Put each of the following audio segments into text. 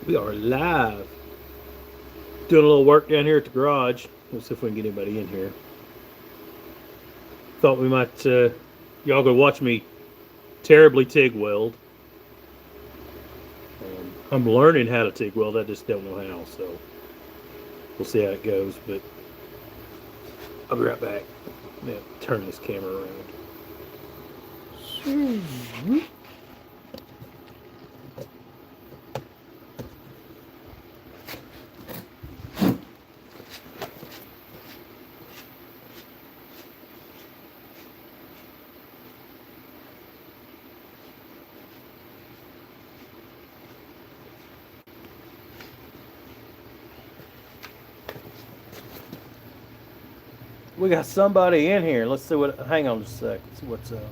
We are live. Doing a little work down here at the garage. Let's see if we can get anybody in here. Thought we might, y'all go watch me terribly TIG weld. I'm learning how to TIG weld. I just don't know how, so we'll see how it goes. But I'll be right back. I'm gonna turn this camera around. We got somebody in here. Let's see what. Hang on just a sec. Let's see what's up.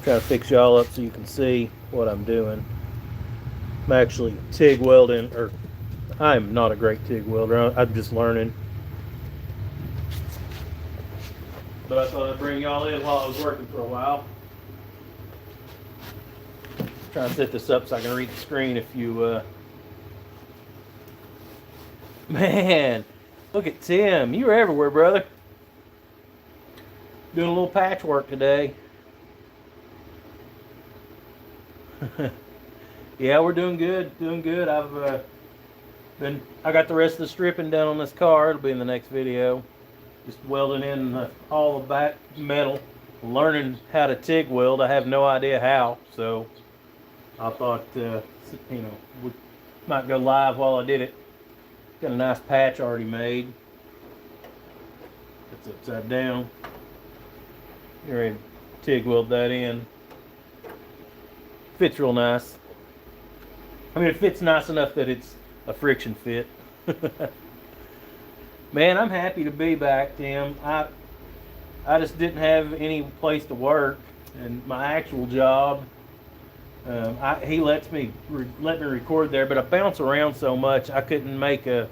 Try to fix y'all up so you can see what I'm doing. I'm actually TIG welding, or I'm not a great TIG welder. I'm just learning. But I thought I'd bring y'all in while I was working for a while. Trying to set this up so I can read the screen if you, Man, look at Tim. You were everywhere, brother. Doing a little patchwork today. Yeah, we're doing good. Doing good. I got the rest of the stripping done on this car. It'll be in the next video. Just welding in all the back metal. Learning how to TIG weld. I have no idea how, so I thought, we might go live while I did it. Got a nice patch already made. It's upside down. You're ready to TIG weld that in. Fits real nice. I mean, it fits nice enough that it's a friction fit. Man, I'm happy to be back, Tim. I just didn't have any place to work, and my actual job, he lets me record there, but I bounce around so much I couldn't make a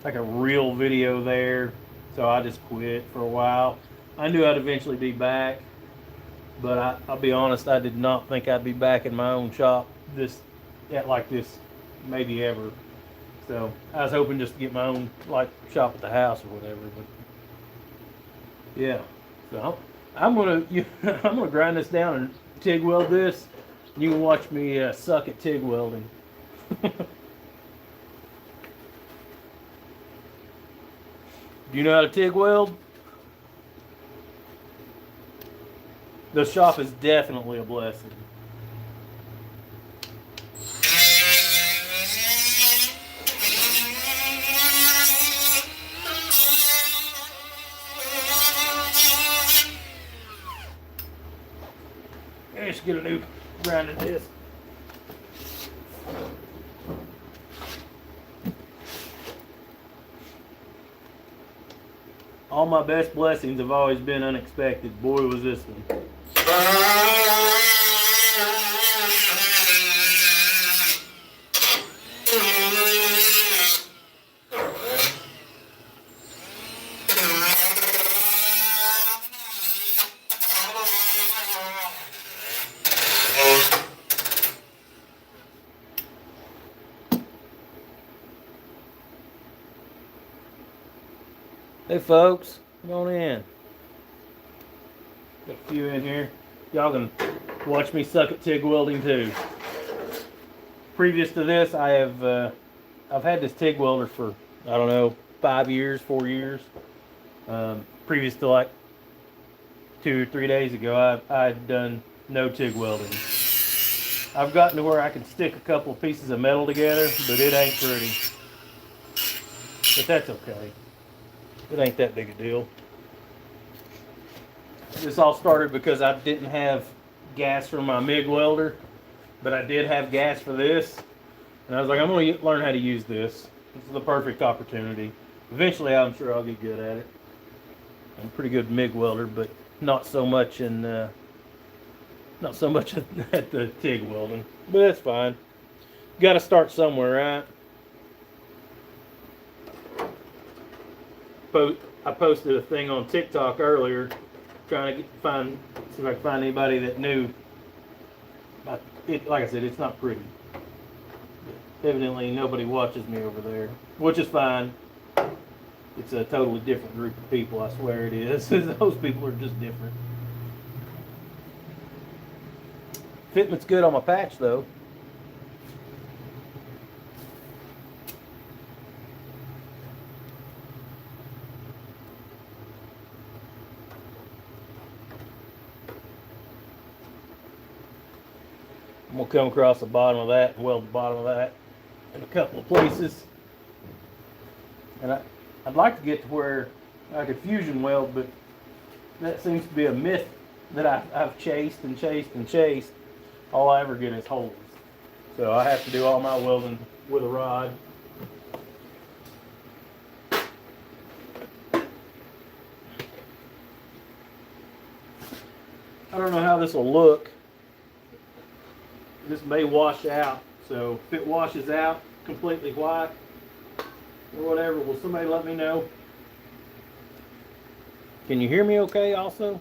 real video there, so I just quit for a while. I knew I'd eventually be back, but I'll be honest, I did not think I'd be back in my own shop like this maybe ever. So I was hoping just to get my own shop at the house or whatever, but yeah. So I'm gonna grind this down and TIG weld this. You can watch me suck at TIG welding. Do you know how to TIG weld? The shop is definitely a blessing. I should get a new grinding disc. All my best blessings have always been unexpected. Boy, was this one. Hey folks, come on in. Got a few in here. Y'all can watch me suck at TIG welding too. Previous to this, I've had this TIG welder for, I don't know, 5 years, 4 years. Previous to like 2 or 3 days ago, I'd done no TIG welding. I've gotten to where I can stick a couple of pieces of metal together, but it ain't pretty. But that's okay. It ain't that big a deal. This all started because I didn't have gas for my MIG welder, but I did have gas for this. And I was like, I'm going to learn how to use this. This is the perfect opportunity. Eventually, I'm sure I'll get good at it. I'm a pretty good MIG welder, but not so much at the TIG welding. But that's fine. Got to start somewhere, right? I posted a thing on TikTok earlier, trying to see if I could find anybody that knew Like I said, it's not pretty. Evidently, nobody watches me over there, which is fine. It's a totally different group of people, I swear it is. Those people are just different. Fitment's good on my patch, though. I'm going to come across the bottom of that and weld the bottom of that in a couple of places. And I'd like to get to where I could fusion weld, but that seems to be a myth that I've chased and chased and chased. All I ever get is holes. So I have to do all my welding with a rod. I don't know how this will look. This may wash out. So if it washes out completely white or whatever, will somebody let me know? Can you hear me okay also?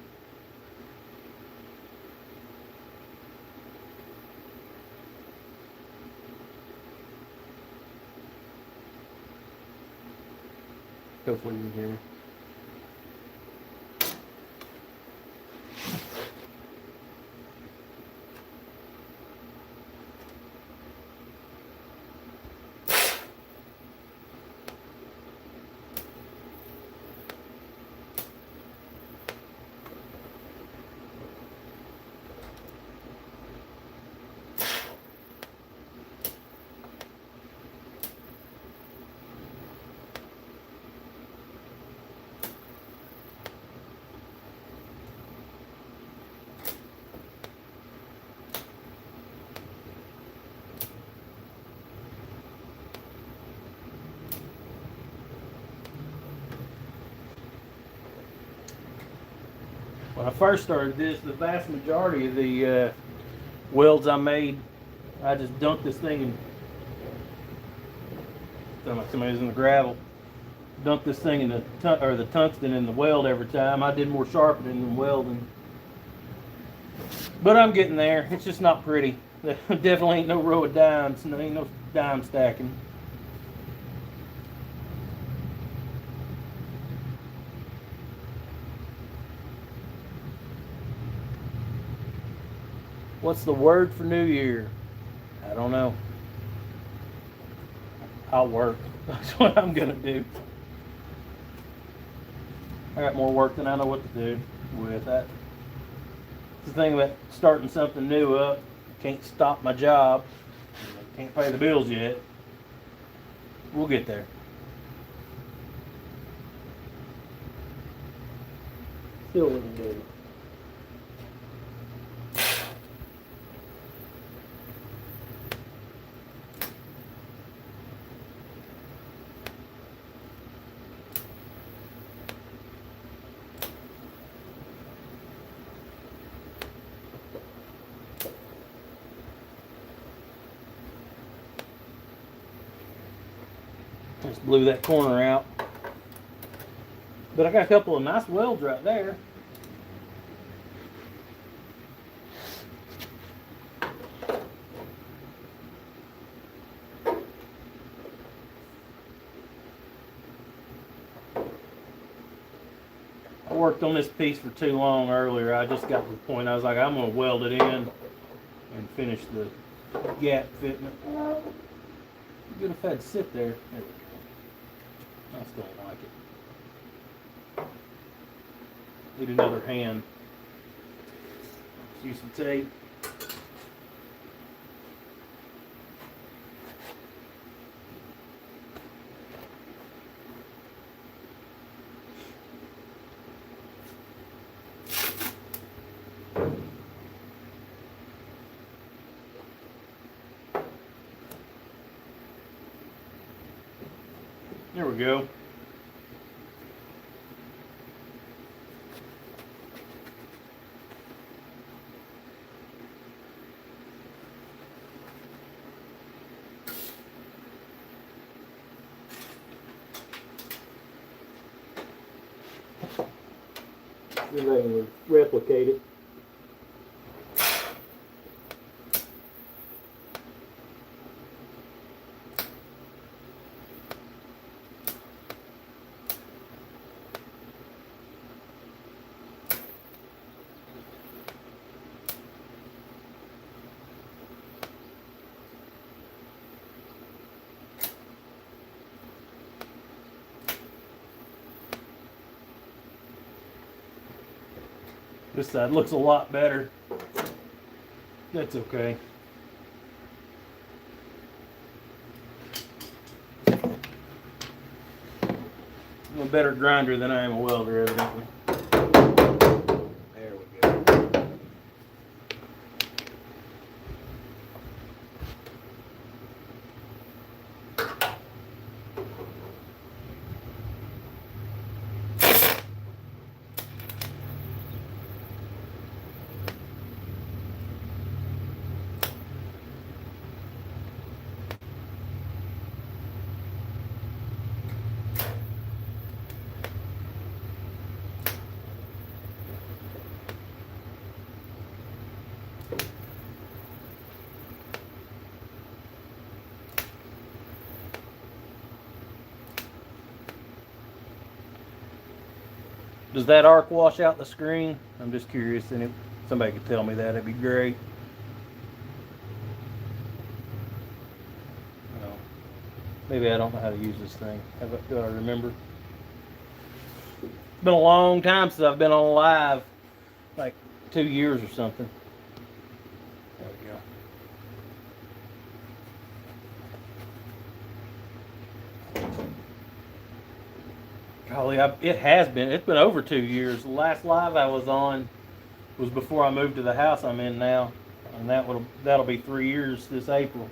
Hopefully you can hear me. When I first started this, the vast majority of the welds I made, I just dunked this thing in. Sound like somebody's in the gravel. Dunked this thing in the tungsten in the weld every time. I did more sharpening than welding, but I'm getting there. It's just not pretty. There definitely ain't no row of dimes. Ain't no dime stacking. What's the word for New Year? I don't know. I'll work. That's what I'm gonna do. I got more work than I know what to do with that. It's the thing about starting something new up. Can't stop my job. Can't pay the bills yet. We'll get there. Still wouldn't do it. Just blew that corner out. But I got a couple of nice welds right there. I worked on this piece for too long earlier. I just got to the point I was like, I'm going to weld it in and finish the gap fitment. Good if I'd sit there. There we go. I still don't like it. Need another hand. Let's use some tape. There we go. See if I can replicate it. This side looks a lot better. That's okay. I'm a better grinder than I am a welder, evidently. There we go. Does that arc wash out the screen? I'm just curious, and if somebody could tell me that, it'd be great. No. Maybe I don't know how to use this thing. Do I remember? It's been a long time since I've been on live, like 2 years or something. There we go. Golly, it's been over 2 years. The last live I was on was before I moved to the house I'm in now, and that'll be 3 years this April.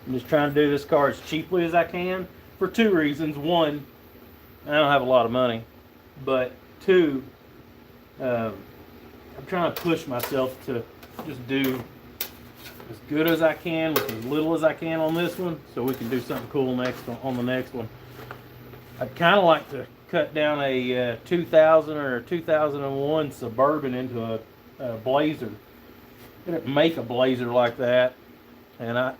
I'm just trying to do this car as cheaply as I can for 2 reasons. One, I don't have a lot of money, but 2, I'm trying to push myself to just do as good as I can with as little as I can on this one, so we can do something cool on the next one. I'd kind of like to cut down a 2000 or a 2001 Suburban into a Blazer. I didn't make a Blazer like that, and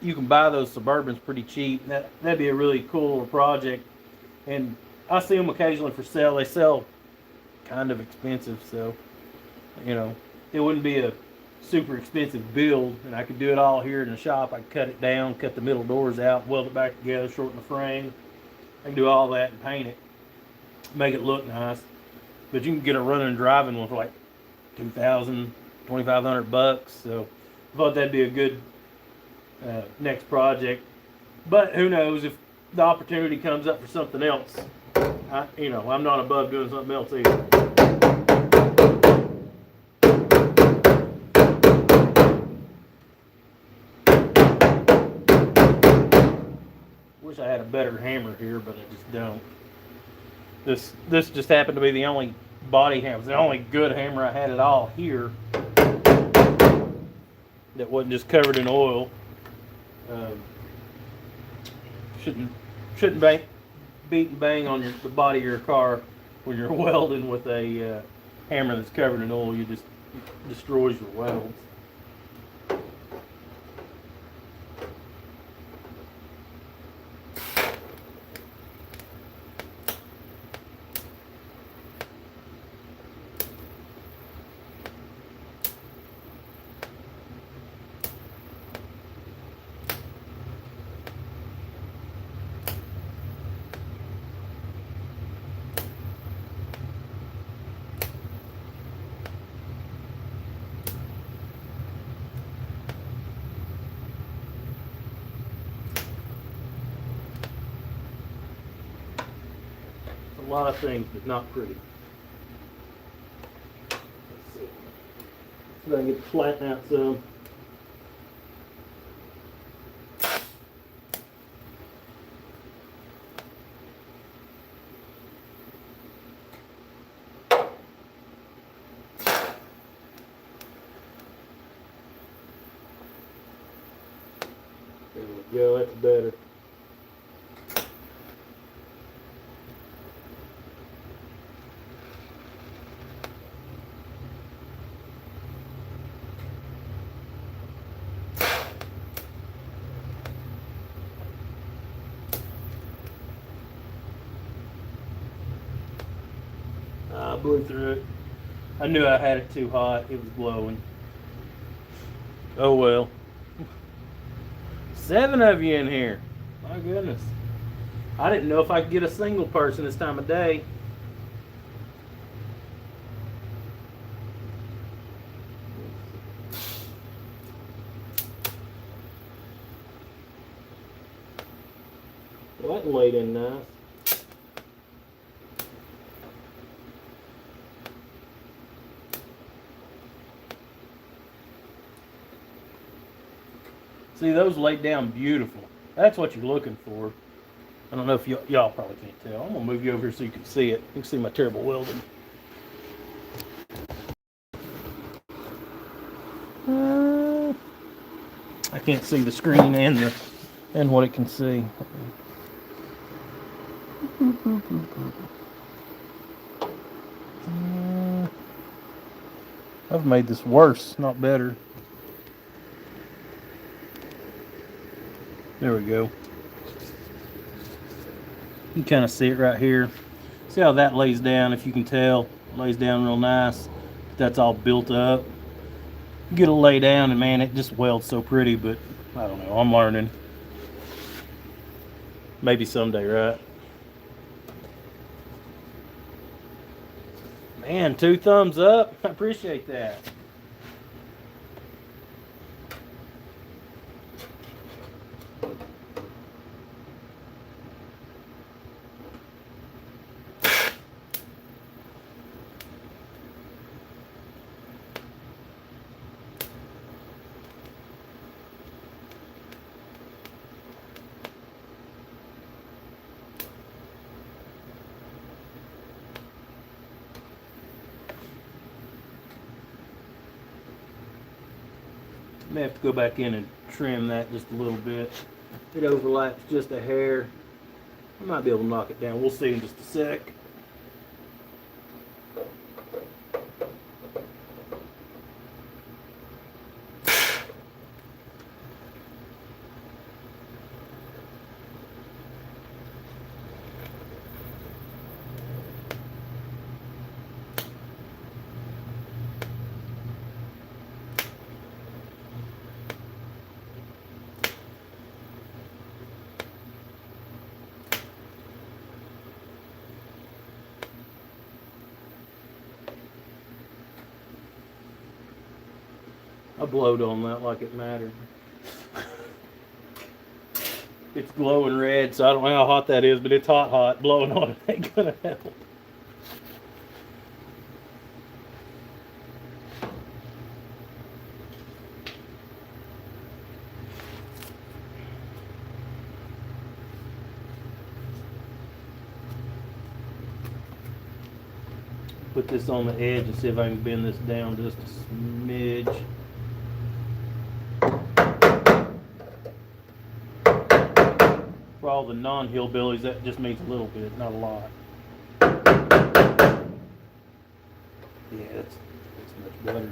you can buy those Suburbans pretty cheap. That'd be a really cool project, and I see them occasionally for sale. They sell kind of expensive, so it wouldn't be a super expensive build, and I could do it all here in the shop. I could cut it down, cut the middle doors out, weld it back together, shorten the frame. I can do all that and paint it, make it look nice. But you can get a running and driving one for like $2,000, $2,500. So I thought that'd be a good next project. But who knows, if the opportunity comes up for something else, I'm not above doing something else either. Wish I had a better hammer here, but I just don't. This just happened to be the only body hammer, the only good hammer I had at all here that wasn't just covered in oil. Shouldn't beat and bang on the body of your car when you're welding with a hammer that's covered in oil. You just destroys your welds. A lot of things, but not pretty. Let's see. See if I can get to flatten out some. There we go, that's better. I blew through it. I knew I had it too hot. It was blowing. Oh well. 7 of you in here. My goodness. I didn't know if I could get a single person this time of day. Well, that laid in nice. See, those laid down beautiful. That's what you're looking for. I don't know if y'all probably can't tell. I'm gonna move you over here so you can see it. You can see my terrible welding. I can't see the screen and what it can see. I've made this worse, not better. There we go. You can kind of see it right here. See how that lays down, if you can tell. It lays down real nice. That's all built up. You get it lay down and man, it just welds so pretty, but I don't know, I'm learning. Maybe someday, right? Man, 2 thumbs up. I appreciate that. May have to go back in and trim that just a little bit. It overlaps just a hair. I might be able to knock it down. We'll see in just a sec. I blowed on that like it mattered. It's glowing red, so I don't know how hot that is, but it's hot. Blowing on it ain't gonna help. Put this on the edge and see if I can bend this down just a smidge. For all the non-hillbillies, that just means a little bit, not a lot. Yeah, that's much better.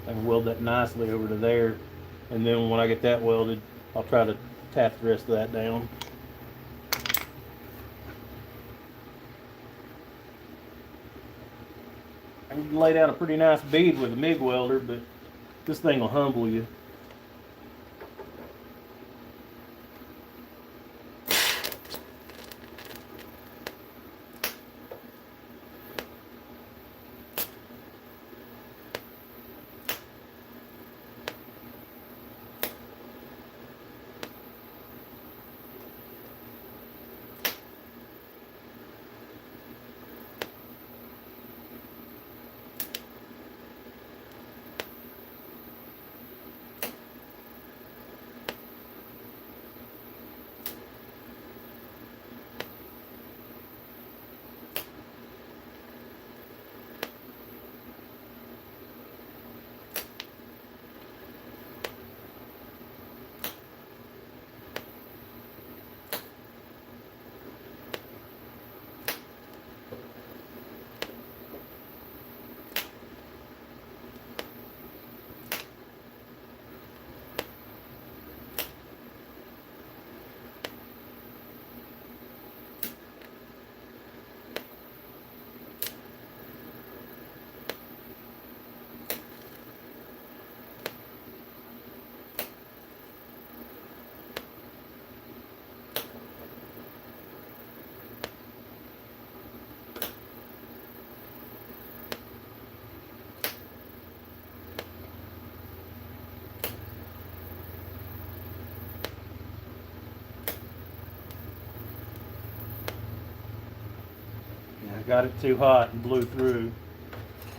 I can weld that nicely over to there, and then when I get that welded, I'll try to tap the rest of that down. I can lay down a pretty nice bead with a MIG welder, but this thing will humble you. got it too hot and blew through.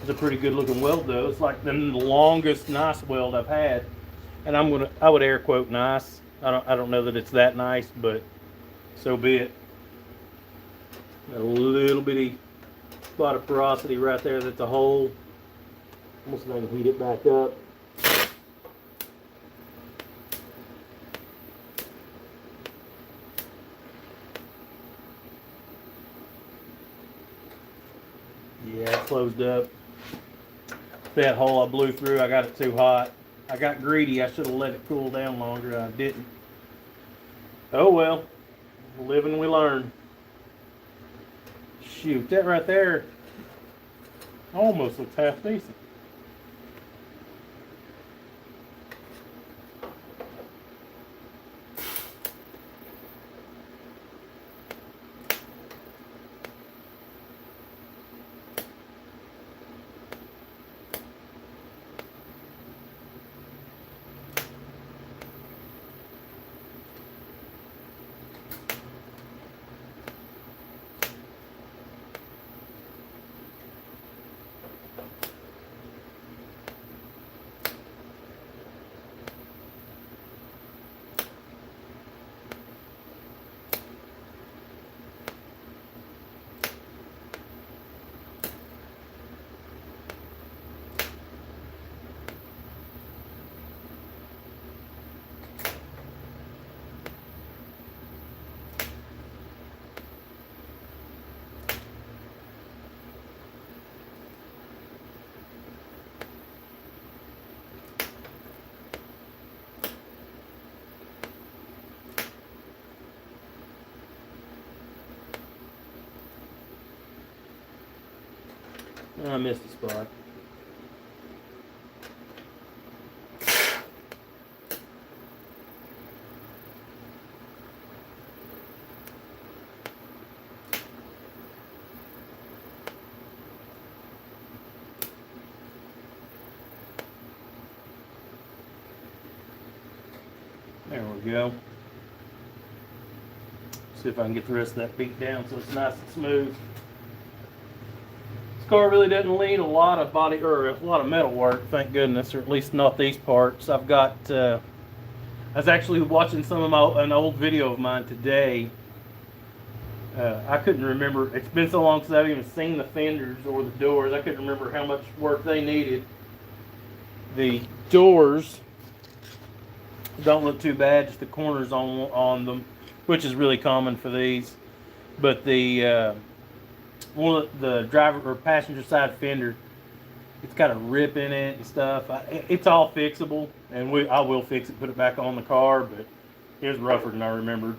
It's a pretty good looking weld though. It's like the longest nice weld I've had. And I would air quote nice. I don't know that it's that nice, but so be it. A little bitty spot of porosity right there that's a hole. Almost going to heat it back up. Yeah, it closed up. That hole I blew through, I got it too hot. I got greedy. I should have let it cool down longer. I didn't. Oh well. We live and we learn. Shoot, that right there almost looks half decent. I missed a spot. There we go. See if I can get the rest of that beat down so it's nice and smooth. This car really doesn't need a lot of body or a lot of metal work, thank goodness, or at least not these parts. I've got. I was actually watching an old video of mine today. I couldn't remember. It's been so long since I've even seen the fenders or the doors. I couldn't remember how much work they needed. The doors don't look too bad, just the corners on them, which is really common for these. But the one of the driver or passenger side fender, it's got a rip in it and stuff. It's all fixable, and I will fix it, put it back on the car. But it was rougher than I remembered.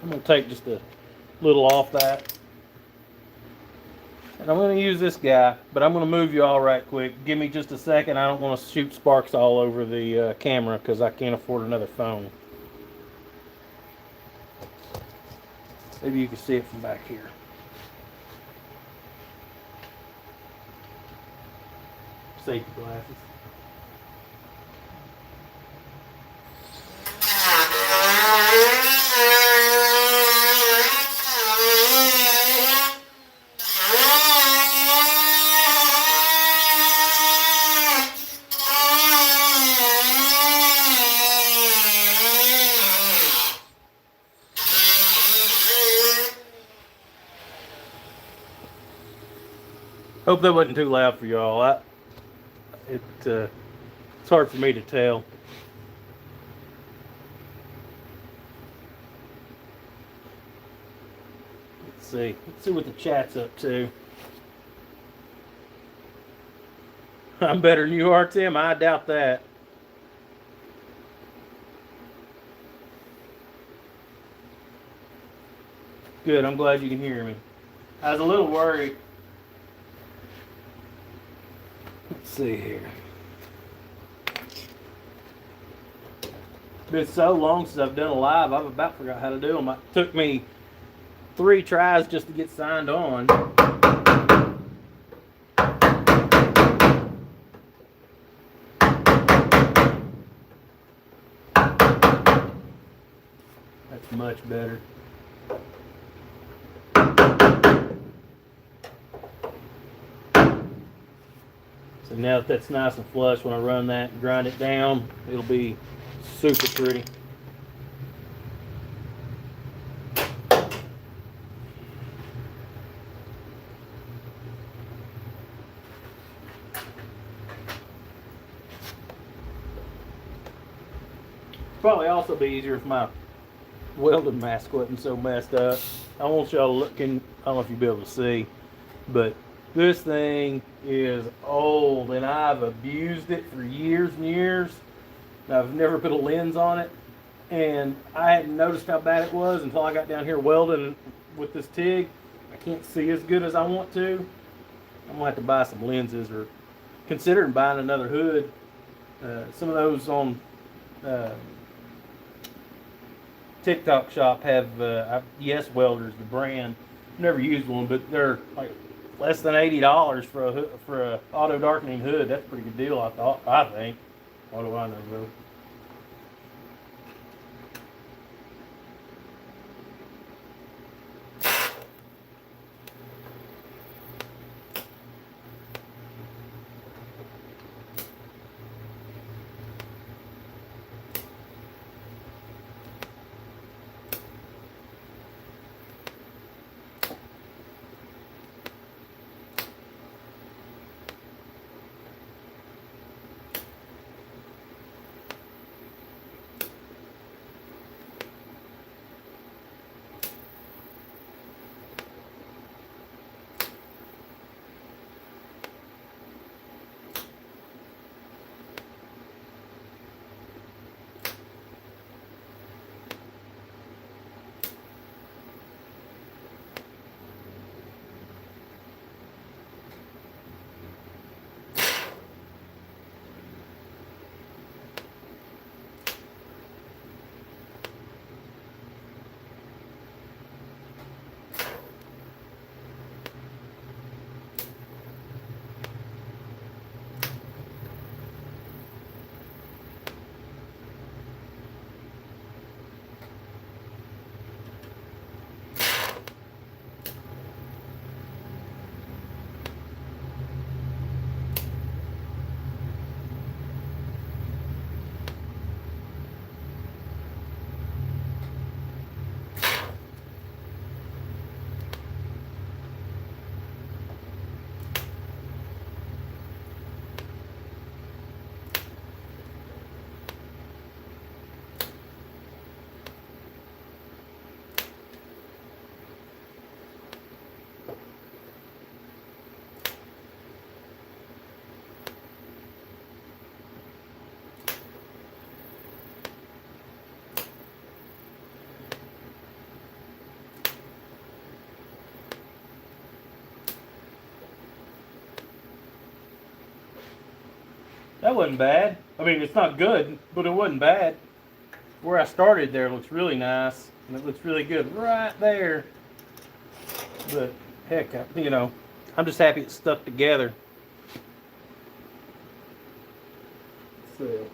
I'm going to take just a little off that. And I'm going to use this guy, but I'm going to move you all right quick. Give me just a second. I don't want to shoot sparks all over the camera because I can't afford another phone. Maybe you can see it from back here. Safety glasses. Hope that wasn't too loud for y'all. It's hard for me to tell. Let's see what the chat's up to. I'm better than you are, Tim. I doubt that. Good. I'm glad you can hear me. I was a little worried. Let's see here. It's been so long since I've done a live, I've about forgot how to do them. It took me 3 tries just to get signed on. much better. So now that that's nice and flush, when I run that and grind it down, it'll be super pretty. Probably also be easier if my welding mask wasn't so messed up. I want y'all looking, I don't know if you'll be able to see, but this thing is old and I've abused it for years and years. I've never put a lens on it, and I hadn't noticed how bad it was until I got down here welding with this TIG. I can't see as good as I want to. I'm gonna have to buy some lenses or considering buying another hood. Some of those on TikTok shop have Yes Welders, the brand. Never used one, but they're like less than $80 for a auto darkening hood. That's a pretty good deal, I think. What do I know, though? That wasn't bad. I mean, it's not good, but it wasn't bad. Where I started there looks really nice, and it looks really good right there. But heck, you know, I'm just happy it's stuck together. So.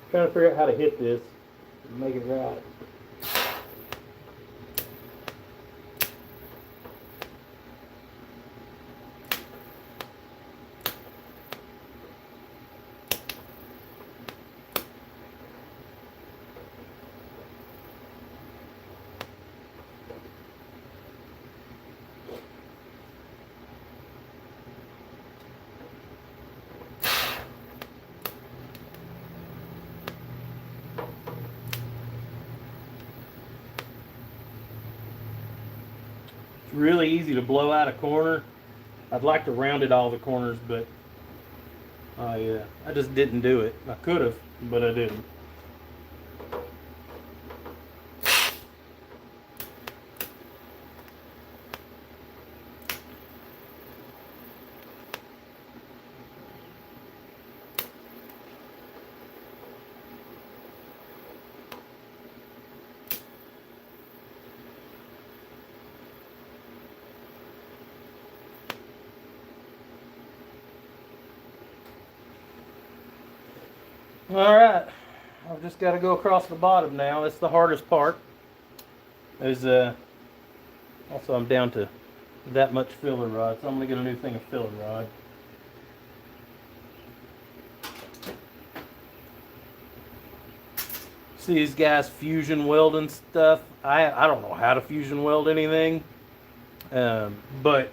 Trying to figure out how to hit this and make it right. It's really easy to blow out a corner. I'd like to round it all the corners, but I just didn't do it. I could have, but I didn't. All right, I've just got to go across the bottom now. That's the hardest part. Is also I'm down to that much filler rod, so I'm gonna get a new thing of filler rod. See these guys fusion welding stuff. I don't know how to fusion weld anything, but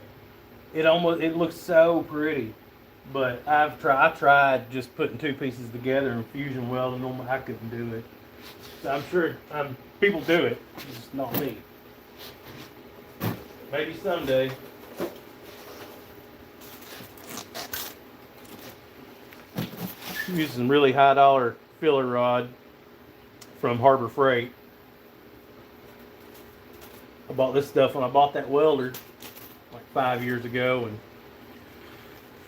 it looks so pretty. But I tried just putting two pieces together and fusion welding them. I couldn't do it. So I'm sure people do it. It's just not me. Maybe someday. I'm using some really high dollar filler rod from Harbor Freight. I bought this stuff when I bought that welder like 5 years ago, and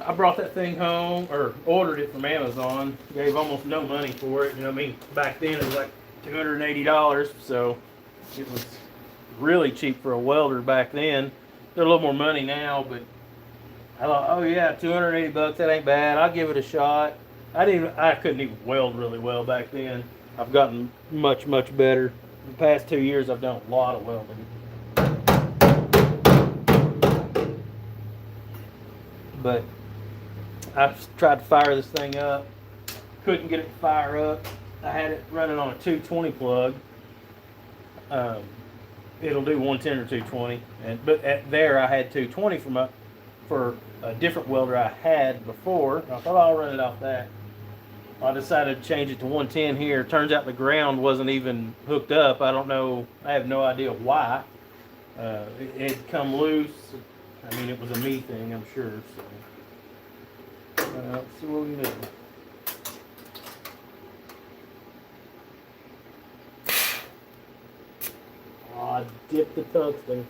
I brought that thing home, or ordered it from Amazon. Gave almost no money for it. You know what I mean? Back then it was like $280, so it was really cheap for a welder back then. They're a little more money now, but I thought, oh yeah, 280 bucks, that ain't bad. I'll give it a shot. I couldn't even weld really well back then. I've gotten much, much better. In the past 2 years, I've done a lot of welding. But I've tried to fire this thing up. Couldn't get it to fire up. I had it running on a 220 plug. It'll do 110 or 220, but there I had 220 for a different welder I had before. I thought I'll run it off that. I decided to change it to 110 here. Turns out the ground wasn't even hooked up. I don't know. I have no idea why. It had come loose. I mean, it was a me thing, I'm sure. So let's see what we can do. I dipped the tungsten.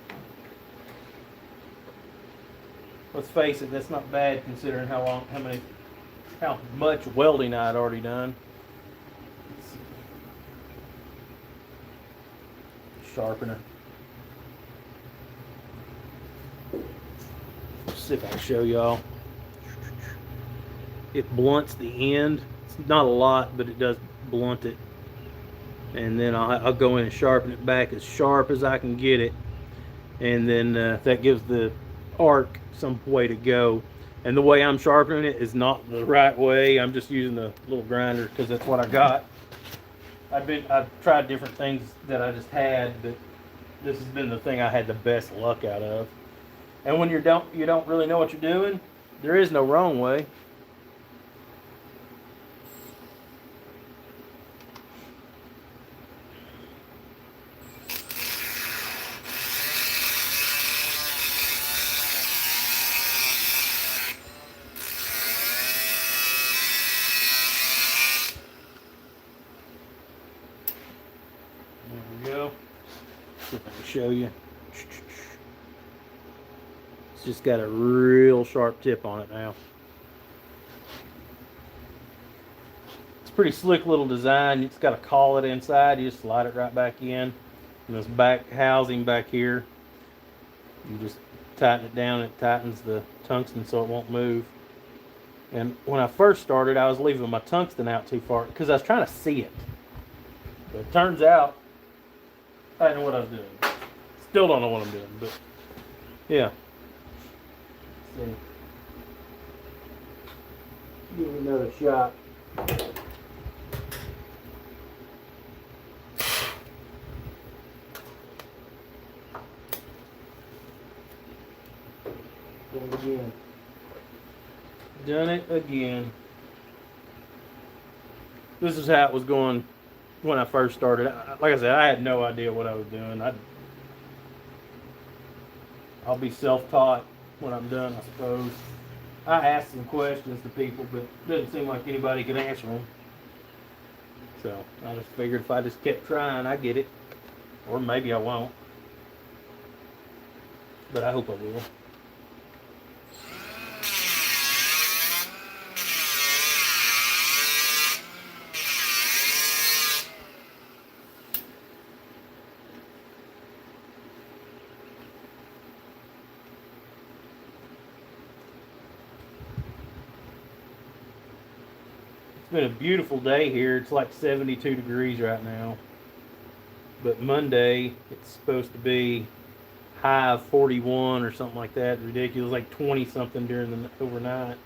Let's face it, that's not bad considering how much welding I had already done. Sharpener. Let's see if I can show y'all. It blunts the end. It's not a lot, but it does blunt it. And then I'll go in and sharpen it back as sharp as I can get it, and then that gives the arc some way to go. And the way I'm sharpening it is not the right way. I'm just using the little grinder because that's what I got. I've tried different things that I just had, but this has been the thing I had the best luck out of. And when you don't really know what you're doing, there is no wrong way. See if I can show you. It's just got a real sharp tip on it now. It's a pretty slick little design. It's got a collet inside. You just slide it right back in. And this back housing back here, you just tighten it down. It tightens the tungsten so it won't move. And when I first started, I was leaving my tungsten out too far because I was trying to see it. But it turns out I didn't know what I was doing. Still don't know what I'm doing, but yeah. So, give it another shot. Done it again. Done it again. This is how it was going when I first started. Like I said, I had no idea what I was doing. I'll be self-taught when I'm done, I suppose. I asked some questions to people, but it doesn't seem like anybody could answer them. So I just figured if I just kept trying, I'd get it. Or maybe I won't. But I hope I will. been a beautiful day here. It's like 72 degrees right now. But Monday, it's supposed to be high of 41 or something like that. Ridiculous, like 20 something during the overnight.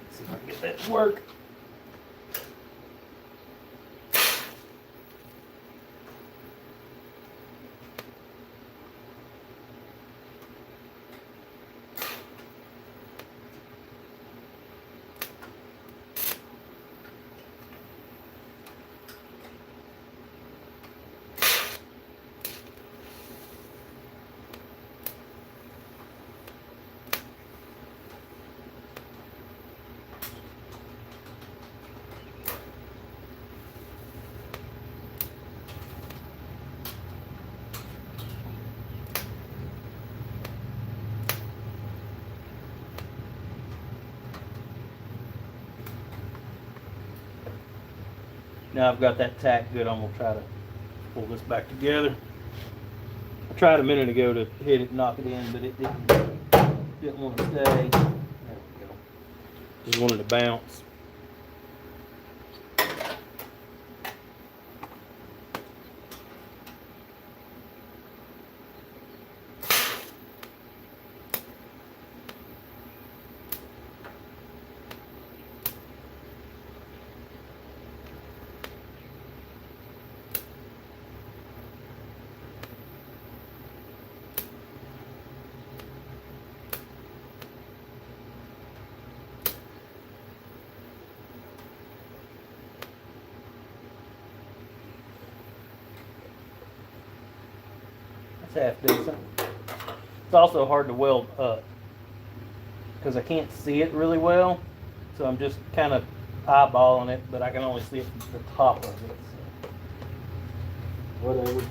Let's see if I can get that to work. Now I've got that tack good, I'm gonna try to pull this back together. I tried a minute ago to hit it, knock it in, but it didn't want to stay. There we go. Just wanted to bounce. Half decent. It's also hard to weld up because I can't see it really well, so I'm just kind of eyeballing it, but I can only see it from the top of it. So. Whatever.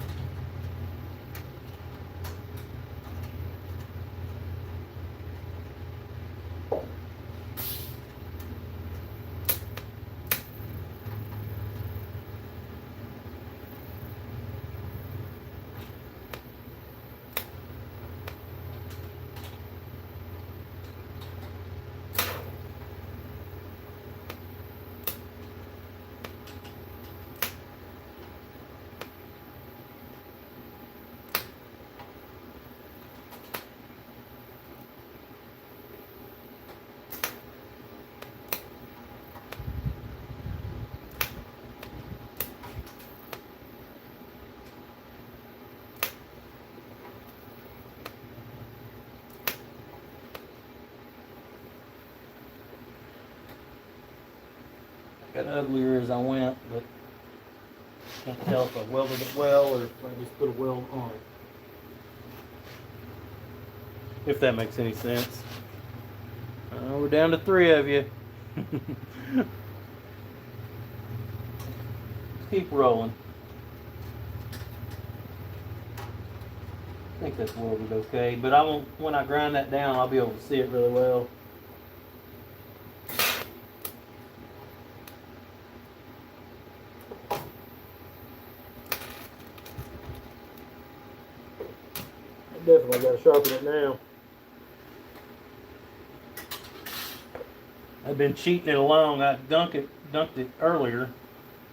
Got uglier as I went, but can't tell if I welded it well or if I just put a weld on it. If that makes any sense. We're down to 3 of you. Let's keep rolling. I think that's welded okay, but I won't. When I grind that down, I'll be able to see it really well. Definitely got to sharpen it now. I've been cheating it along. I dunked it earlier.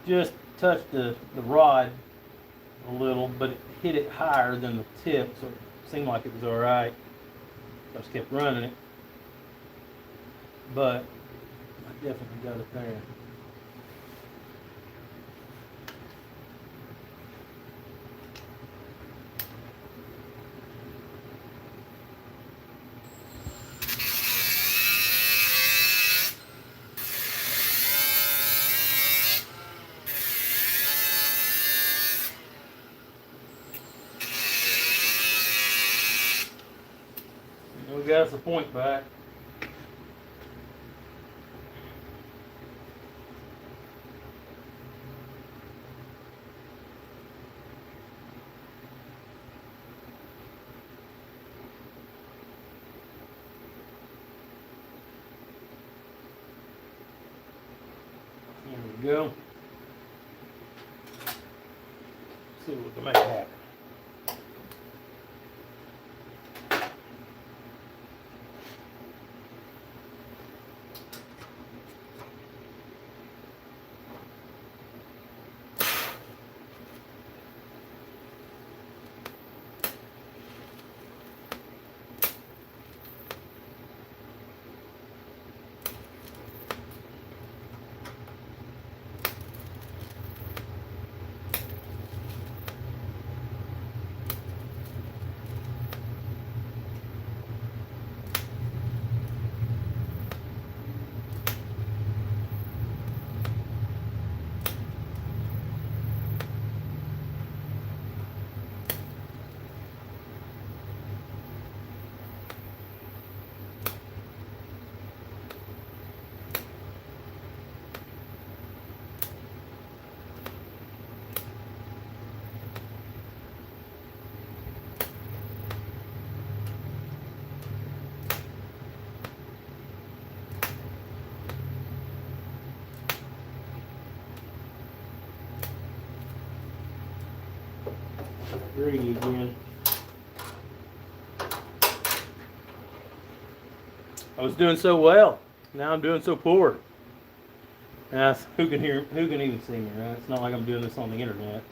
Just touched the rod a little, but it hit it higher than the tip, so it seemed like it was all right. I just kept running it, but I definitely got it there. We got us a point back. There we go. Let's see what we can make happen. got greedy again. I was doing so well. Now I'm doing so poor. Now, who can even see me, right? It's not like I'm doing this on the internet.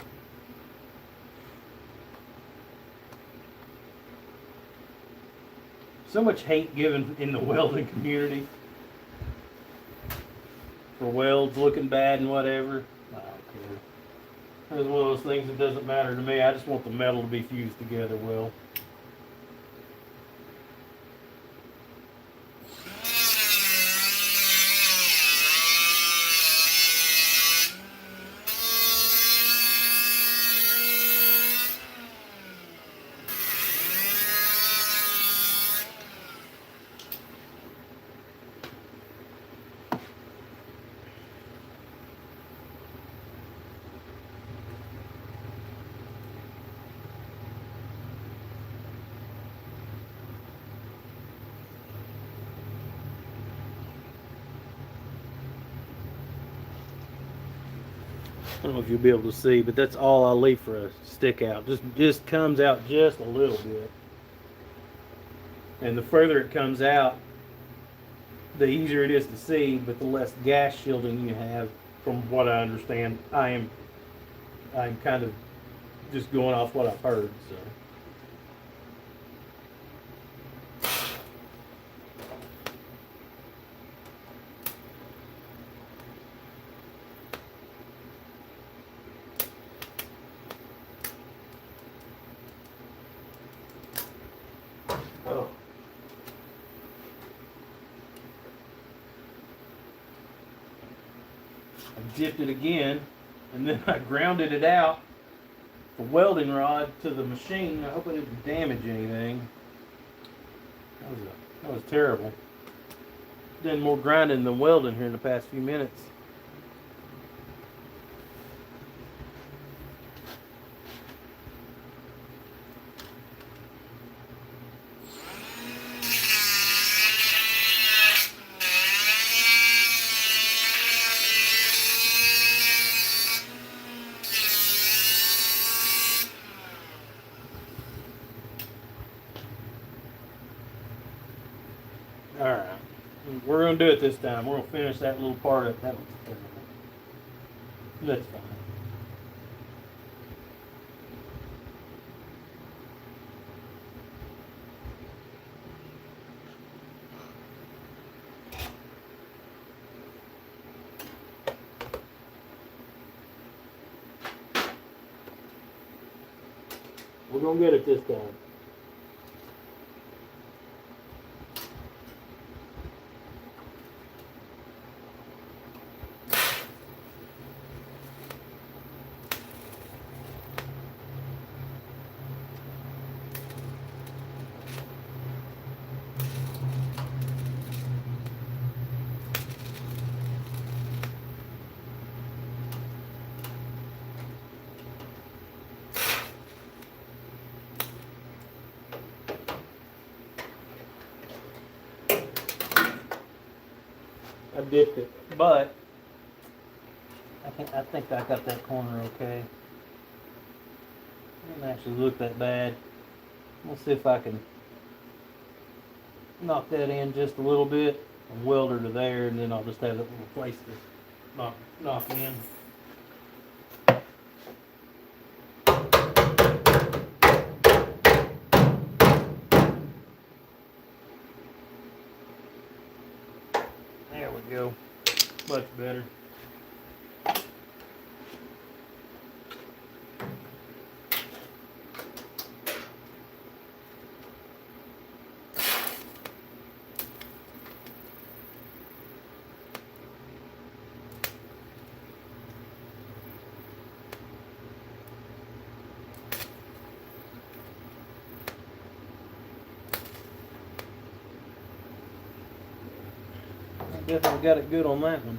So much hate given in the welding community for welds looking bad and whatever. I don't care. It's one of those things that doesn't matter to me. I just want the metal to be fused together well. I don't know if you'll be able to see, but that's all I leave for a stick out. Just comes out just a little bit. And the further it comes out, the easier it is to see, but the less gas shielding you have, from what I understand. I'm kind of just going off what I've heard, so. Oh. I dipped it again, and then I grounded it out, the welding rod, to the machine. I hope I didn't damage anything. That was terrible. Done more grinding than welding here in the past few minutes. Alright, we're going to do it this time. We're going to finish that little part of that. Was terrible. That's fine. We're going to get it this time. I dipped it, but I think I got that corner okay. It didn't actually look that bad. We'll see if I can knock that in just a little bit and weld her to there, and then I'll just have that little place to knock in. There we go. Much better. Definitely got it good on that one.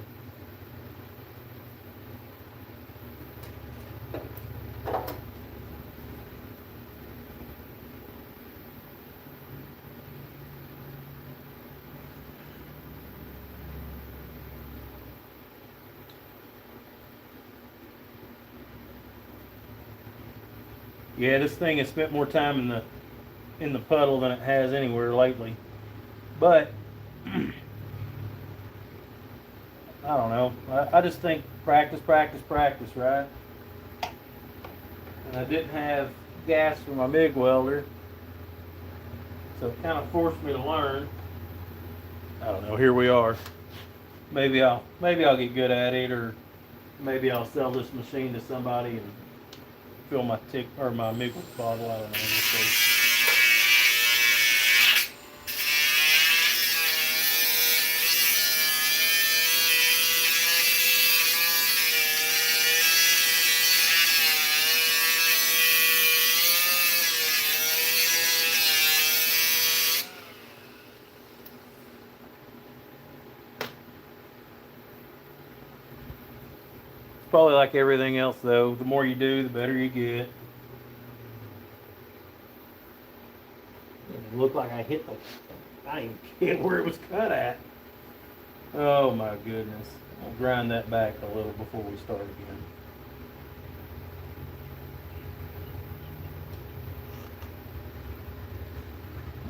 Yeah, this thing has spent more time in the puddle than it has anywhere lately. But I don't know. I just think practice, practice, practice, right? And I didn't have gas for my MIG welder, so it kind of forced me to learn. I don't know. Here we are. Maybe I'll get good at it, or maybe I'll sell this machine to somebody and fill my tick or my MIG bottle. I don't know. We'll see. Probably like everything else, though. The more you do, the better you get. It looked like I hit the. I didn't get where it was cut at. Oh my goodness! I'll grind that back a little before we start again.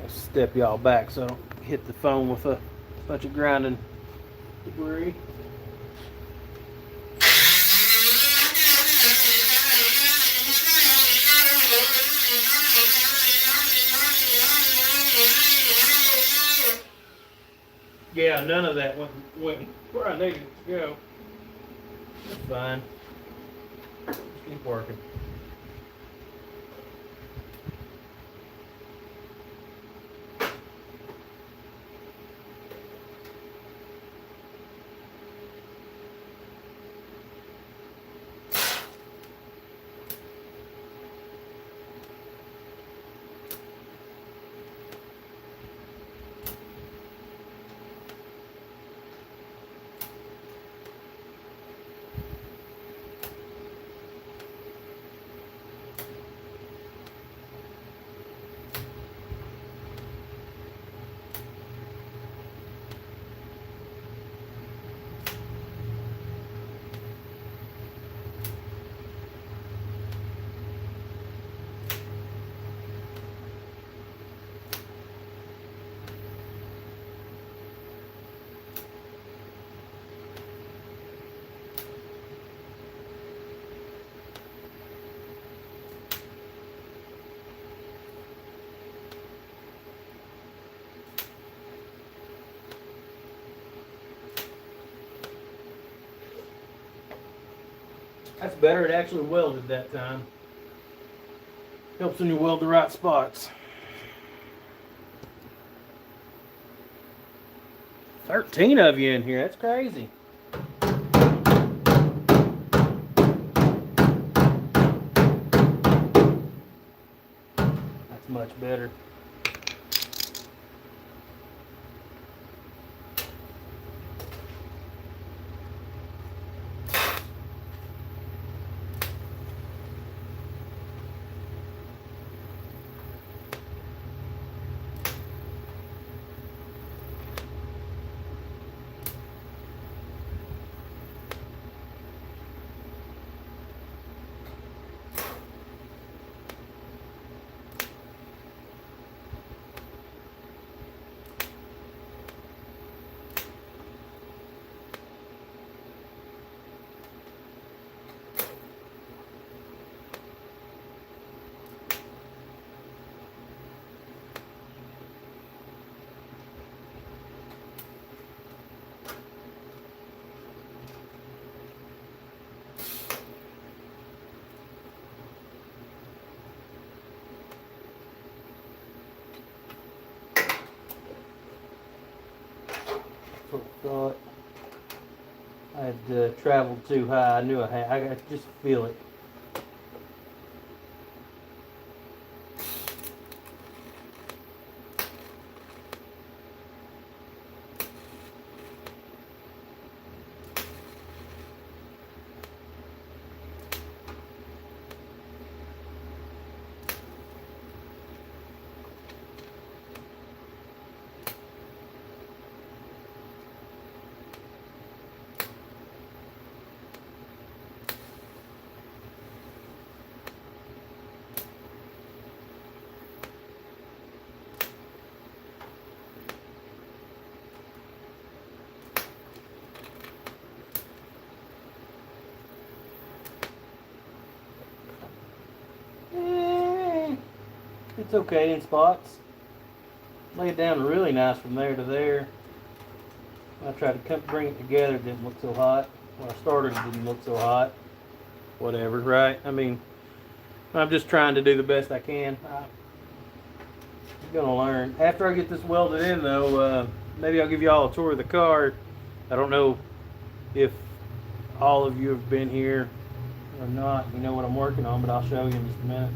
I'll step y'all back so I don't hit the phone with a bunch of grinding debris. Yeah, none of that went where I needed it to go. That's fine. Just keep working. That's better. It actually welded that time. Helps when you weld the right spots. 13 of you in here. That's crazy. That's much better. Thought I had traveled too high. I knew I had. I could just feel it. It's okay in spots. Lay it down really nice from there to there. When I tried to bring it together, it didn't look so hot. When I started, it didn't look so hot. Whatever, right? I mean, I'm just trying to do the best I can. I'm gonna learn. After I get this welded in, though, maybe I'll give you all a tour of the car. I don't know if all of you have been here or not. You know what I'm working on, but I'll show you in just a minute.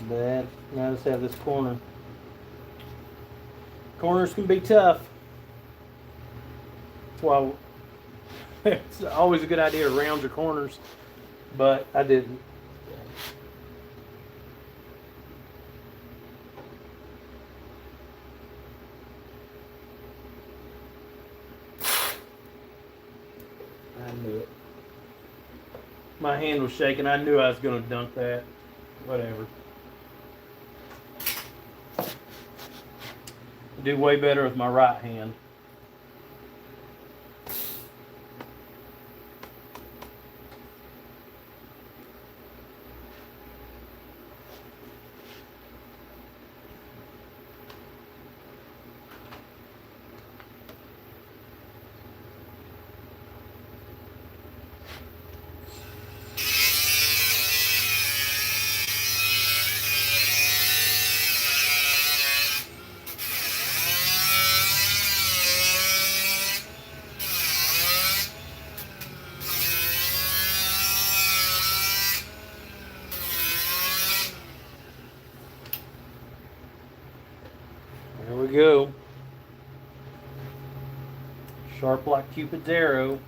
Bad. Now let's have this corner. Corners can be tough. That's why it's always a good idea to round your corners, but I didn't. I knew it. My hand was shaking. I knew I was going to dunk that. Whatever. Do way better with my right hand. There we go. Sharp like Cupid's arrow.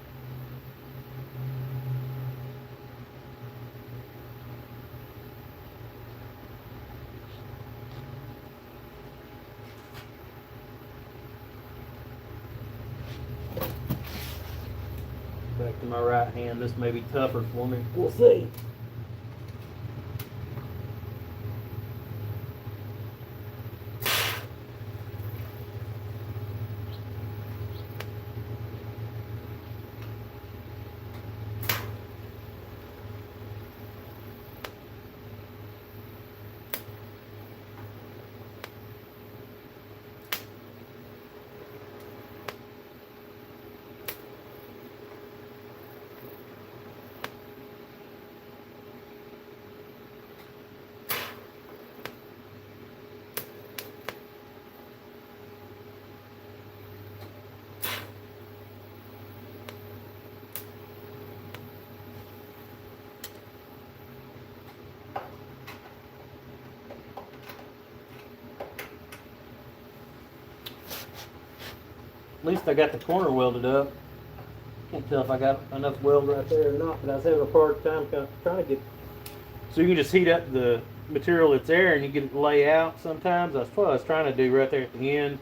Back to my right hand. This may be tougher for me. We'll see. At least I got the corner welded up. Can't tell if I got enough weld right there or not, but I was having a hard time trying to get. So you can just heat up the material that's there and you get it to lay out sometimes. That's what I was trying to do right there at the end,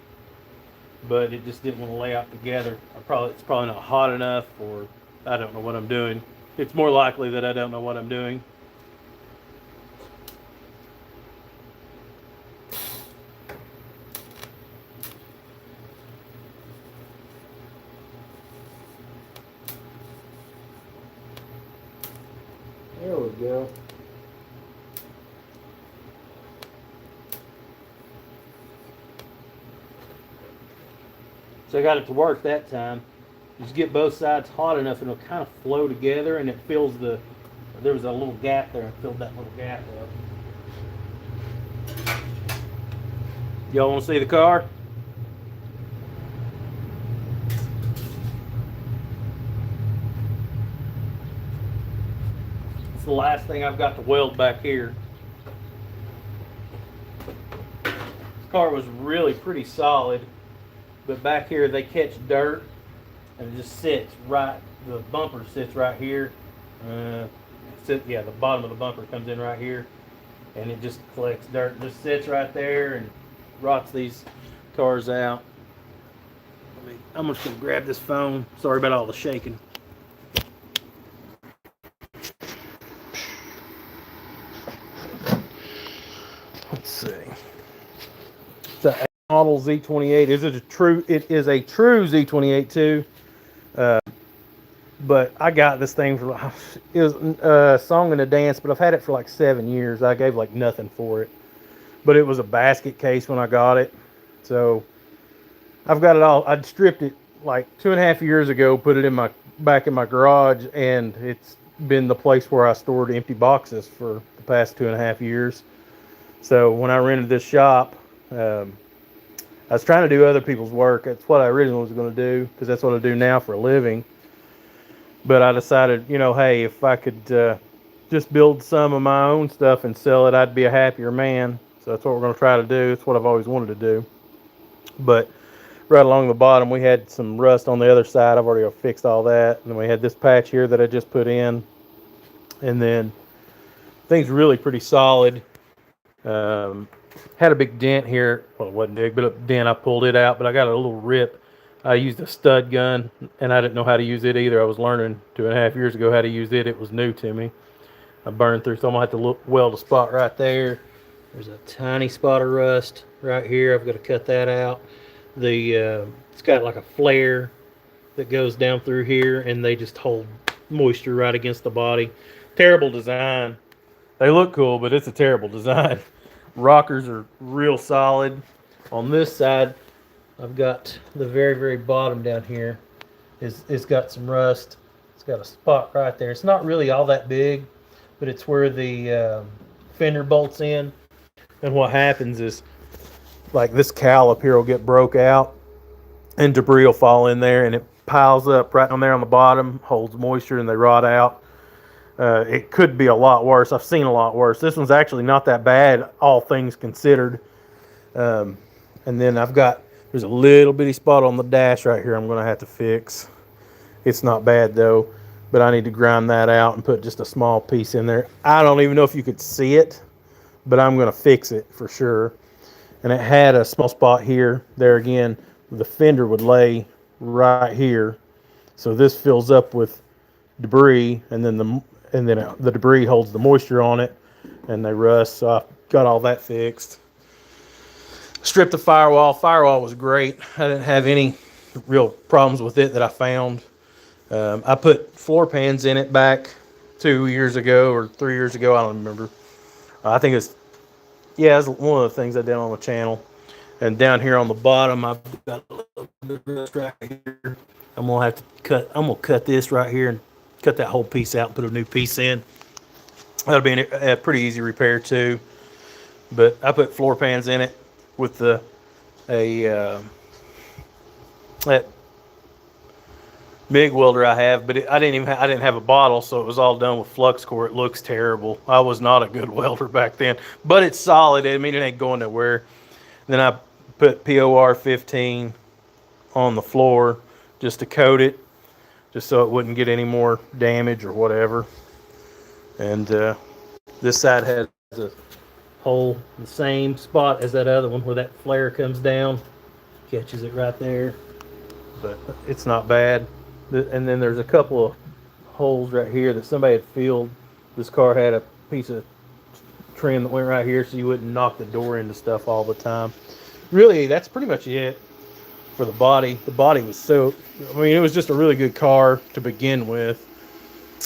but it just didn't want to lay out together. It's probably not hot enough, or I don't know what I'm doing. It's more likely that I don't know what I'm doing. There we go. So I got it to work that time. Just get both sides hot enough and it'll kind of flow together, and it fills there was a little gap there and filled that little gap up. Y'all want to see the car? It's the last thing I've got to weld back here. This car was really pretty solid, but back here they catch dirt and it just sits right, the bumper sits right here. The bottom of the bumper comes in right here. and it just collects dirt, just sits right there and rots these cars out. I'm just gonna grab this phone. Sorry about all the shaking. Let's see. It's a model Z28. Is it a true? It is a true Z28 too. But I got this thing for, it was a song and a dance, but I've had it for like 7 years. I gave like nothing for it. But it was a basket case when I got it. So I've got it all. I'd stripped it like 2.5 years ago, put it in my back in my garage, and it's been the place where I stored empty boxes for the past 2.5 years. So when I rented this shop, I was trying to do other people's work. That's what I originally was going to do, because that's what I do now for a living. But I decided, you know, hey, if I could just build some of my own stuff and sell it, I'd be a happier man. So that's what we're going to try to do. It's what I've always wanted to do. But right along the bottom, we had some rust on the other side. I've already fixed all that. And then we had this patch here that I just put in. And then things really pretty solid. Had a big dent here. Well, it wasn't big, but a dent. I pulled it out, but I got a little rip. I used a stud gun, and I didn't know how to use it either. I was learning 2.5 years ago how to use it. It was new to me. I burned through, so I'm going to have to weld a spot right there. There's a tiny spot of rust right here. I've got to cut that out. It's got like a flare that goes down through here, and they just hold moisture right against the body. Terrible design. They look cool, but it's a terrible design. Rockers are real solid. On this side, I've got the very, very bottom down here. It's got some rust. It's got a spot right there. It's not really all that big, but it's where the fender bolts in. And what happens is, like, this cowl up here will get broke out, and debris will fall in there, and it piles up right on there on the bottom, holds moisture, and they rot out. It could be a lot worse. I've seen a lot worse. This one's actually not that bad, all things considered. And then there's a little bitty spot on the dash right here I'm going to have to fix. It's not bad though, but I need to grind that out and put just a small piece in there. I don't even know if you could see it, but I'm going to fix it for sure. And it had a small spot here. There again, the fender would lay right here. So this fills up with debris, and then the debris holds the moisture on it, and they rust. So I got all that fixed. Stripped the firewall. Firewall was great. I didn't have any real problems with it that I found. I put floor pans in it back 2 years ago or 3 years ago. I don't remember. I think it's one of the things I did on the channel. And down here on the bottom, I've got a little bit of rust right here. I'm gonna cut this right here and cut that whole piece out and put a new piece in. That'll be a pretty easy repair too. But I put floor pans in it with that MIG welder I have, but I didn't have a bottle, so it was all done with flux core. It looks terrible. I was not a good welder back then, but it's solid. I mean, it ain't going nowhere. Then I put POR 15 on the floor just to coat it, just so it wouldn't get any more damage or whatever. And this side has a hole, the same spot as that other one where that flare comes down, catches it right there, but it's not bad. And then there's a couple of holes right here that somebody had filled. This car had a piece of trim that went right here so you wouldn't knock the door into stuff all the time. Really, that's pretty much it for the body. The body was it was just a really good car to begin with.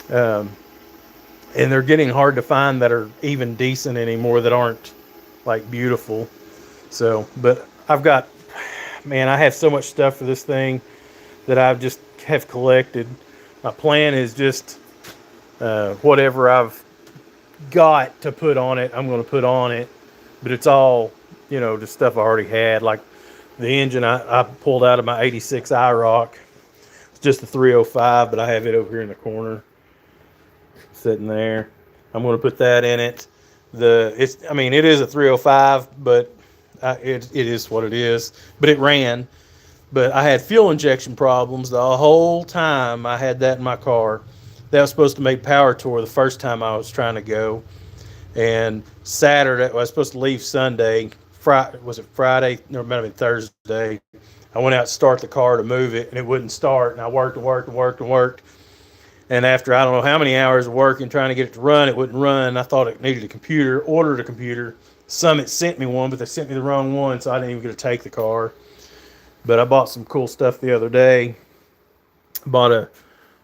And they're getting hard to find that are even decent anymore, that aren't like beautiful. So, but I have so much stuff for this thing that I've just have collected. My plan is just whatever I've got to put on it, I'm going to put on it. But it's all, just stuff I already had. Like the engine I pulled out of my 86 IROC. It's just a 305, but I have it over here in the corner, sitting there. I'm going to put that in it. It is a 305, but it is what it is. But it ran. But I had fuel injection problems the whole time I had that in my car. That was supposed to make power tour the first time I was trying to go. And Saturday, well, I was supposed to leave Sunday. Friday, was it Friday? No, it might have been Thursday. I went out to start the car to move it, and it wouldn't start. And I worked and worked and worked and worked. And after I don't know how many hours of working trying to get it to run, it wouldn't run. I thought it needed a computer, ordered a computer. Summit sent me one, but they sent me the wrong one, so I didn't even get to take the car. But I bought some cool stuff the other day. Bought a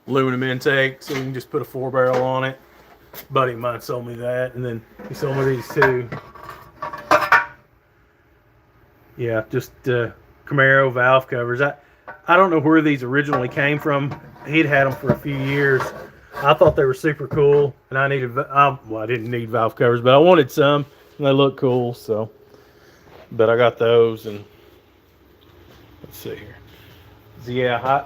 aluminum intake, so we can just put a 4-barrel on it. A buddy of mine sold me that, and then he sold me these too. Yeah, just Camaro valve covers. I don't know where these originally came from. He'd had them for a few years. I thought they were super cool, and I needed. I didn't need valve covers, but I wanted some, and they look cool. So, but I got those, and let's see here. So yeah,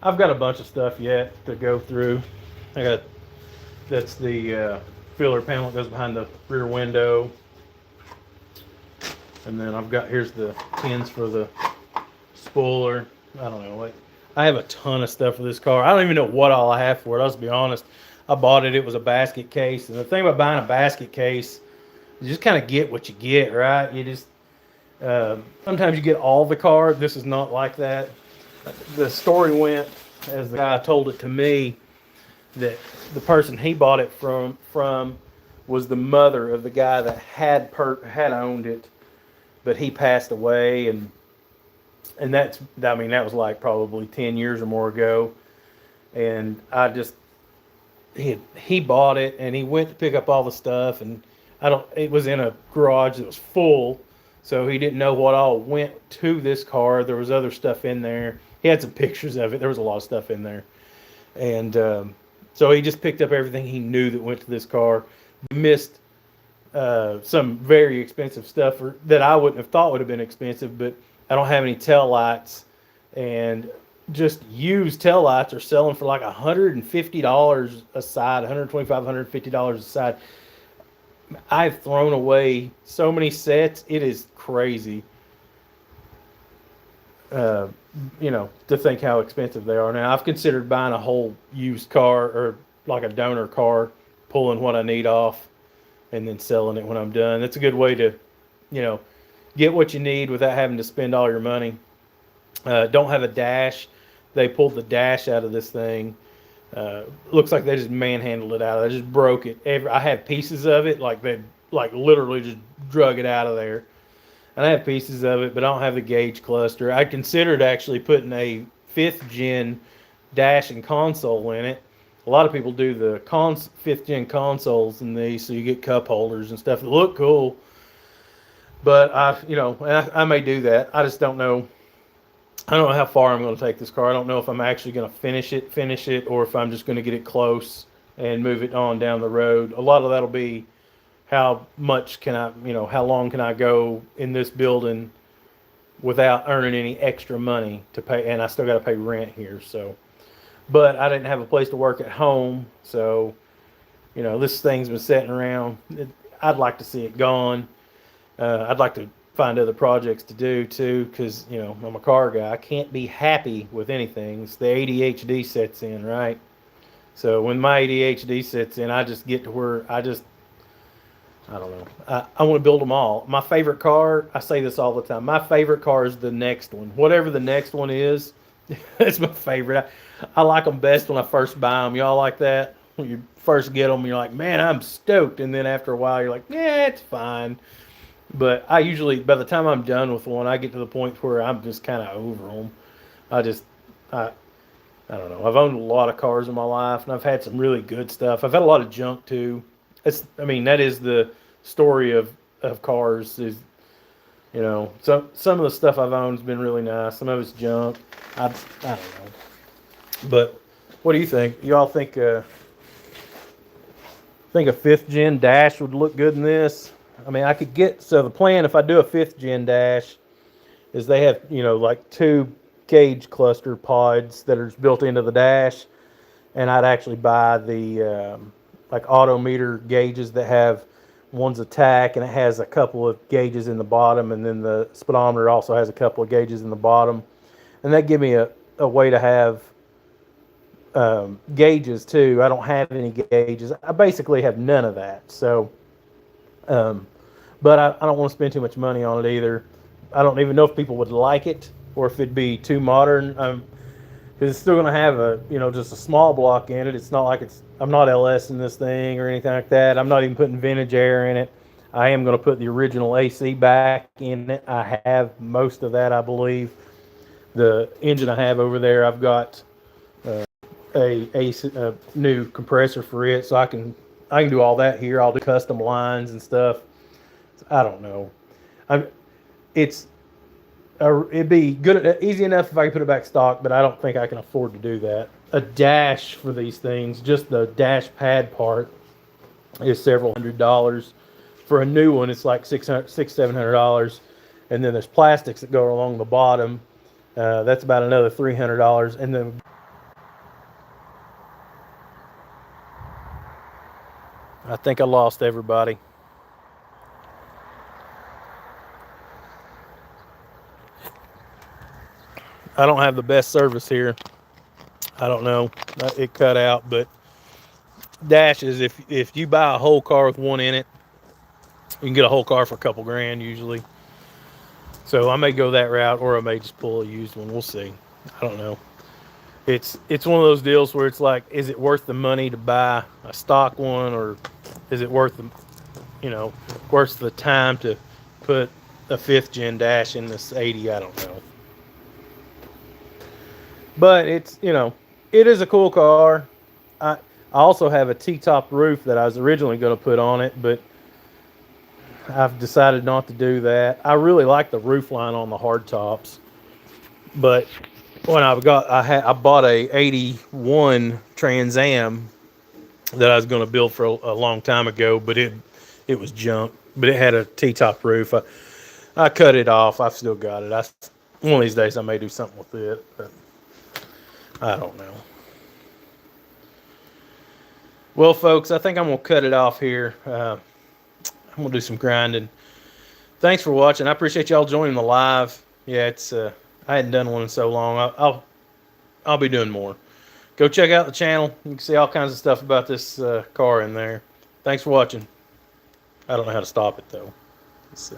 I've got a bunch of stuff yet to go through. That's the filler panel that goes behind the rear window. And then here's the pins for the spoiler. I don't know. I have a ton of stuff for this car. I don't even know what all I have for it. I'll just be honest. I bought it. It was a basket case. And the thing about buying a basket case, you just kind of get what you get, right? You just, sometimes you get all the car. This is not like that. The story went, as the guy told it to me, that the person he bought it from was the mother of the guy that had owned it, but he passed away, and that was like probably 10 years or more ago. And he bought it, and he went to pick up all the stuff, and it was in a garage that was full, so he didn't know what all went to this car. There was other stuff in there. He had some pictures of it. There was a lot of stuff in there. And so he just picked up everything he knew that went to this car. Missed some very expensive stuff that I wouldn't have thought would have been expensive, but I don't have any tail lights, and just used tail lights are selling for like $150 a side, $125, $150 a side. I've thrown away so many sets. It is crazy. To think how expensive they are now. I've considered buying a whole used car, or like a donor car, pulling what I need off and then selling it when I'm done. That's a good way to, get what you need without having to spend all your money. Don't have a dash. They pulled the dash out of this thing. Looks like they just manhandled it out. They just broke it. I have pieces of it, like they literally just drug it out of there. And I have pieces of it, but I don't have the gauge cluster. I considered actually putting a 5th gen dash and console in it. A lot of people do the 5th gen consoles in these, so you get cup holders and stuff that look cool. But I may do that. I just don't know. I don't know how far I'm going to take this car. I don't know if I'm actually going to finish it, or if I'm just going to get it close and move it on down the road. A lot of that'll be how much can I, how long can I go in this building without earning any extra money to pay, and I still got to pay rent here. So, but I didn't have a place to work at home, so this thing's been sitting around. I'd like to see it gone. I'd like to find other projects to do too, because I'm a car guy. I can't be happy with anything. It's the ADHD sets in, right? So when my ADHD sets in, I just get to where I don't know. I want to build them all. My favorite car, I say this all the time, my favorite car is the next one. Whatever the next one is, it's my favorite. I like them best when I first buy them. Y'all like that? When you first get them, you're like, man, I'm stoked. And then after a while, you're like, yeah, it's fine. But I usually, by the time I'm done with one, I get to the point where I'm just kind of over them. I don't know. I've owned a lot of cars in my life, and I've had some really good stuff. I've had a lot of junk too. That is the story of cars. Is some of the stuff I've owned has been really nice. Some of it's junk. I don't know. But what do you think? Y'all think a 5th gen dash would look good in this? I could get, so the plan if I do a 5th gen dash is they have like 2 gauge cluster pods that are built into the dash, and I'd actually buy the like autometer gauges that have, one's a tack and it has a couple of gauges in the bottom, and then the speedometer also has a couple of gauges in the bottom, and that give me a way to have gauges too. I don't have any gauges. I basically have none of that. So But I don't want to spend too much money on it either. I don't even know if people would like it or if it'd be too modern. Because it's still going to have a, just a small block in it. It's not like I'm not LS in this thing or anything like that. I'm not even putting vintage air in it. I am going to put the original AC back in it. I have most of that, I believe. The engine I have over there, I've got a new compressor for it, so I can do all that here. I'll do custom lines and stuff. I don't know. I'm it's it'd be good, easy enough if I could put it back stock, but I don't think I can afford to do that. A dash for these things, just the dash pad part, is several $100s. For a new one, it's like $700, and then there's plastics that go along the bottom. That's about another $300, and then I think I lost everybody. I don't have the best service here. I don't know. It cut out, but dashes, if you buy a whole car with one in it, you can get a whole car for a couple grand usually. So I may go that route, or I may just pull a used one. We'll see. I don't know. It's one of those deals where it's like, is it worth the money to buy a stock one, or is it worth worth the time to put a 5th gen dash in this 80? I don't know. But it is a cool car. I also have a T-top roof that I was originally going to put on it, but I've decided not to do that. I really like the roof line on the hard tops, but when I bought a 81 Trans Am that I was going to build for a long time ago, but it was junk. But it had a T-top roof. I cut it off. I've still got it. One of these days I may do something with it, but I don't know. Well, folks, I think I'm going to cut it off here. I'm going to do some grinding. Thanks for watching. I appreciate y'all joining the live. Yeah, it's I hadn't done one in so long. I'll be doing more. Go check out the channel. You can see all kinds of stuff about this car in there. Thanks for watching. I don't know how to stop it, though. Let's see.